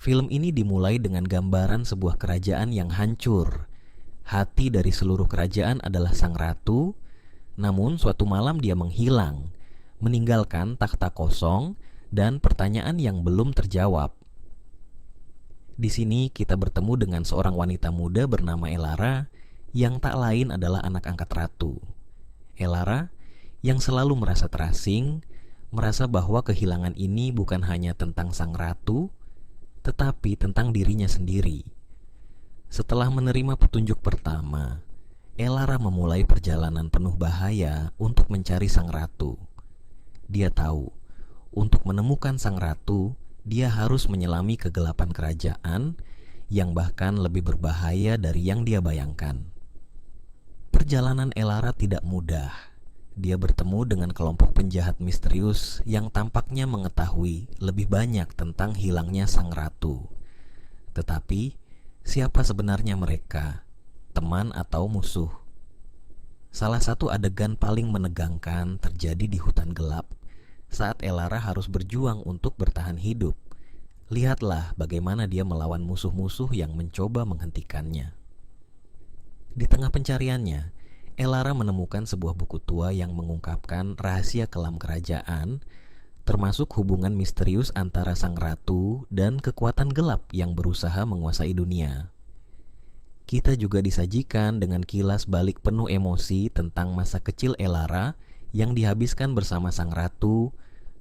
Film ini dimulai dengan gambaran sebuah kerajaan yang hancur. Hati dari seluruh kerajaan adalah sang ratu, namun suatu malam dia menghilang, meninggalkan takhta kosong dan pertanyaan yang belum terjawab. Di sini kita bertemu dengan seorang wanita muda bernama Elara yang tak lain adalah anak angkat ratu. Elara yang selalu merasa terasing, merasa bahwa kehilangan ini bukan hanya tentang sang ratu, tetapi tentang dirinya sendiri. Setelah menerima petunjuk pertama, Elara memulai perjalanan penuh bahaya untuk mencari sang ratu. Dia tahu, untuk menemukan sang ratu, dia harus menyelami kegelapan kerajaan yang bahkan lebih berbahaya dari yang dia bayangkan. Perjalanan Elara tidak mudah. Dia bertemu dengan kelompok penjahat misterius yang tampaknya mengetahui lebih banyak tentang hilangnya sang ratu. Tetapi, siapa sebenarnya mereka? Teman atau musuh? Salah satu adegan paling menegangkan terjadi di hutan gelap saat Elara harus berjuang untuk bertahan hidup. Lihatlah bagaimana dia melawan musuh-musuh yang mencoba menghentikannya. Di tengah pencariannya, Elara menemukan sebuah buku tua yang mengungkapkan rahasia kelam kerajaan, termasuk hubungan misterius antara sang ratu dan kekuatan gelap yang berusaha menguasai dunia. Kita juga disajikan dengan kilas balik penuh emosi tentang masa kecil Elara yang dihabiskan bersama sang ratu,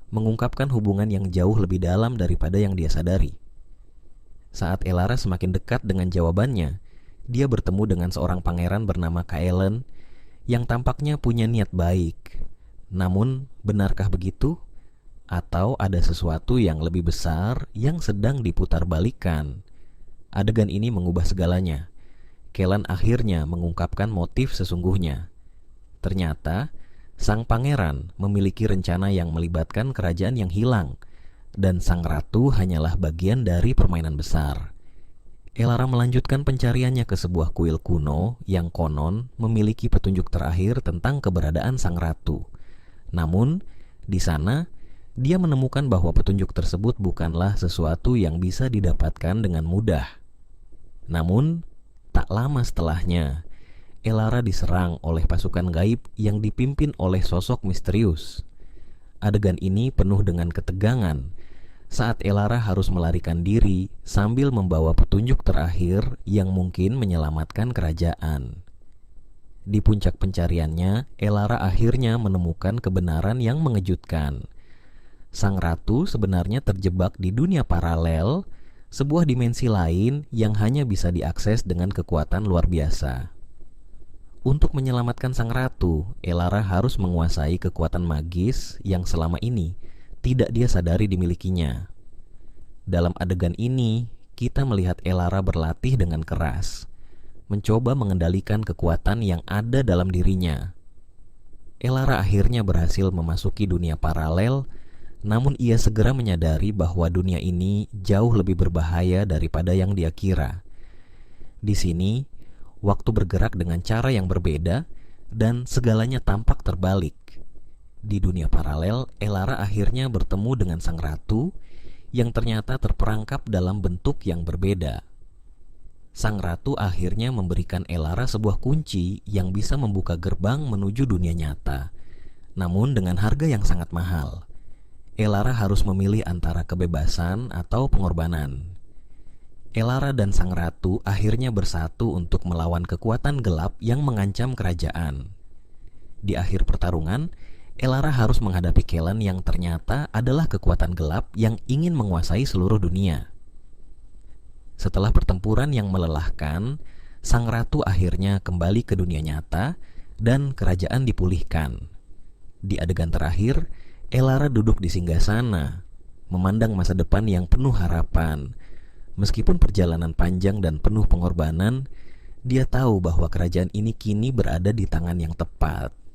mengungkapkan hubungan yang jauh lebih dalam daripada yang dia sadari. Saat Elara semakin dekat dengan jawabannya, dia bertemu dengan seorang pangeran bernama Kaelen yang tampaknya punya niat baik. Namun, benarkah begitu? Atau ada sesuatu yang lebih besar yang sedang diputarbalikkan? Adegan ini mengubah segalanya. Kaelen akhirnya mengungkapkan motif sesungguhnya. Ternyata, sang pangeran memiliki rencana yang melibatkan kerajaan yang hilang, dan sang ratu hanyalah bagian dari permainan besar. Elara melanjutkan pencariannya ke sebuah kuil kuno yang konon memiliki petunjuk terakhir tentang keberadaan sang ratu. Namun, di sana dia menemukan bahwa petunjuk tersebut bukanlah sesuatu yang bisa didapatkan dengan mudah. Namun, tak lama setelahnya, Elara diserang oleh pasukan gaib yang dipimpin oleh sosok misterius. Adegan ini penuh dengan ketegangan saat Elara harus melarikan diri sambil membawa petunjuk terakhir yang mungkin menyelamatkan kerajaan. Di puncak pencariannya, Elara akhirnya menemukan kebenaran yang mengejutkan. Sang ratu sebenarnya terjebak di dunia paralel, sebuah dimensi lain yang hanya bisa diakses dengan kekuatan luar biasa. Untuk menyelamatkan sang ratu, Elara harus menguasai kekuatan magis yang selama ini tidak dia sadari dimilikinya. Dalam adegan ini, kita melihat Elara berlatih dengan keras, mencoba mengendalikan kekuatan yang ada dalam dirinya. Elara akhirnya berhasil memasuki dunia paralel, namun ia segera menyadari bahwa dunia ini jauh lebih berbahaya daripada yang dia kira. Di sini, waktu bergerak dengan cara yang berbeda dan segalanya tampak terbalik. Di dunia paralel, Elara akhirnya bertemu dengan sang ratu yang ternyata terperangkap dalam bentuk yang berbeda. Sang ratu akhirnya memberikan Elara sebuah kunci yang bisa membuka gerbang menuju dunia nyata, namun dengan harga yang sangat mahal. Elara harus memilih antara kebebasan atau pengorbanan. Elara dan sang ratu akhirnya bersatu untuk melawan kekuatan gelap yang mengancam kerajaan. Di akhir pertarungan, Elara harus menghadapi Kaelen yang ternyata adalah kekuatan gelap yang ingin menguasai seluruh dunia. Setelah pertempuran yang melelahkan, sang ratu akhirnya kembali ke dunia nyata dan kerajaan dipulihkan. Di adegan terakhir, Elara duduk di singgasana, memandang masa depan yang penuh harapan. Meskipun perjalanan panjang dan penuh pengorbanan, dia tahu bahwa kerajaan ini kini berada di tangan yang tepat.